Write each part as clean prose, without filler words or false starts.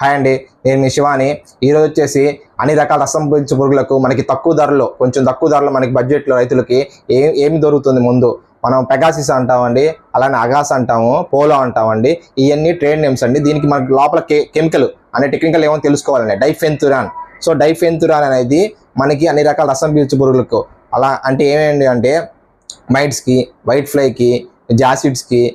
Hi అండి, నేను మీ శివాని. ఈరోజు వచ్చేసి అన్ని రకాల రసం పీల్చు పురుగులకు మనకి కొంచెం తక్కువ ధరలో మనకి బడ్జెట్లో రైతులకి ఏమి దొరుకుతుంది. ముందు మనం పెగాసిస్ అంటామండి, అలానే అగాస్ అంటాము, పోలో అంటామండి. ఇవన్నీ ట్రేడ్ నేమ్స్ అండి. దీనికి మనకి లోపల కెమికల్ అనే టెక్నికల్ ఏమో తెలుసుకోవాలండి. డైఫెన్తురాన్. సో డైఫెన్తురాన్ అనేది మనకి అన్ని రకాల రసం పీల్చు పురుగులకు అలా అంటే ఏమేంటి అంటే మైట్స్కి, వైట్ ఫ్లైకి, జాసిడ్స్కి,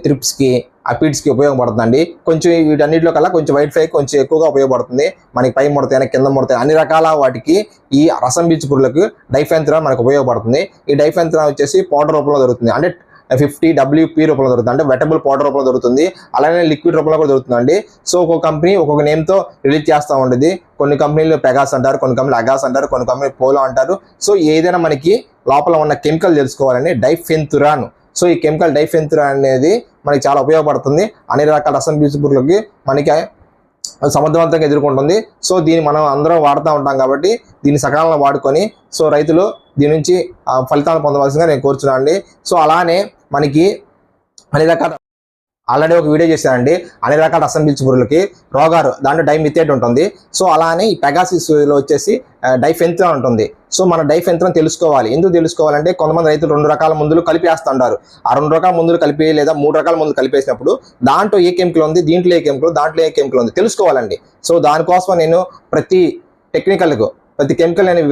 త్రిప్స్కి, అపిడ్స్కి ఉపయోగపడుతుందండి. కొంచెం వీటన్నిటిలో కల్లా కొంచెం వైట్ ఫ్లై కొంచెం ఎక్కువగా ఉపయోగపడుతుంది. మనకి పై ముడతాయి, కింద ముడతాయి, అన్ని రకాల వాటికి ఈ రసం పీల్చు పురుగులకు డైఫెన్తురాన్ మనకు ఉపయోగపడుతుంది. ఈ డైఫెన్తురాన్ వచ్చేసి పౌడర్ రూపంలో దొరుకుతుంది. అంటే 50 WP రూపంలో దొరుకుతుంది. అంటే వెటబుల్ పౌడర్ రూపంలో దొరుకుతుంది. అలానే లిక్విడ్ రూపంలో కూడా దొరుకుతుందండి. సో ఒక్కొక్క కంపెనీ ఒక్కొక్క నేమ్తో రిలీజ్ చేస్తూ ఉండేది. కొన్ని కంపెనీలు పెగాస్ అంటారు, కొన్ని కంపెనీలు అగాస్ అంటారు, కొన్ని కంపెనీలు పోలో అంటారు. సో ఏదైనా మనకి లోపల ఉన్న కెమికల్ తెలుసుకోవాలని డైఫెన్తురాన్. సో ఈ కెమికల్ డైఫెన్తురాన్ అనేది మనకి చాలా ఉపయోగపడుతుంది. అన్ని రకాల రసం పీల్చు పురుగులకి మనకి సమర్థవంతంగా ఎదుర్కొంటుంది. సో దీన్ని మనం అందరం వాడుతూ ఉంటాం కాబట్టి దీన్ని సకాలంలో వాడుకొని సో రైతులు దీని నుంచి ఫలితాలు పొందవలసిందిగా నేను కోరుచున్నాను అండి. సో అలానే మనకి అన్ని రకాల ఆల్రెడీ ఒక వీడియో చేశానండి. అన్ని రకాల రసం పీల్చు పురుగులకి రోగారు దాంట్లో డైమిథేట్ ఉంటుంది. సో అలానే ఈ పెగాసిస్లో వచ్చేసి డైఫెన్తురాన్ ఉంటుంది. సో మన డైఫెన్తురాన్ తెలుసుకోవాలి. ఎందుకు తెలుసుకోవాలంటే కొంతమంది రైతులు 2 రకాల మందులు కలిపేస్తుంటారు. ఆ 2 రకాల మందులు కలిపి లేదా 3 రకాల మందులు కలిపేసినప్పుడు దాంట్లో ఏ కెమికల్ ఉంది, దీంట్లో ఏ కెమికల్, దాంట్లో ఏ కెమికల్ ఉంది తెలుసుకోవాలండి. సో దానికోసం నేను ప్రతి కెమికల్ నేను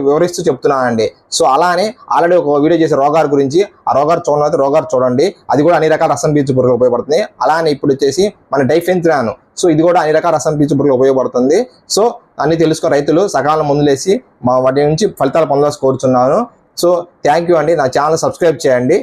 వివరిస్తూ చెప్తున్నానండి. సో అలానే ఆల్రెడీ ఒక వీడియో చేసే రోగారు గురించి, ఆ రోగారు చూడాలి, రోగారు చూడండి. అది కూడా అన్ని రకాల రసం పీల్చు పురుగులు ఉపయోగపడుతుంది. అలానే ఇప్పుడు వచ్చేసి మన డైఫెన్తురాన్. సో ఇది కూడా అన్ని రకాల రసం పీల్చు పురుగులు ఉపయోగపడుతుంది. సో అన్ని తెలుసుకుని రైతులు సకాలం మందులేసి వాటి నుంచి ఫలితాలు పొందాల్సి కోరుచున్నాను. సో థ్యాంక్ యూ అండి. నా ఛానల్ సబ్స్క్రైబ్ చేయండి.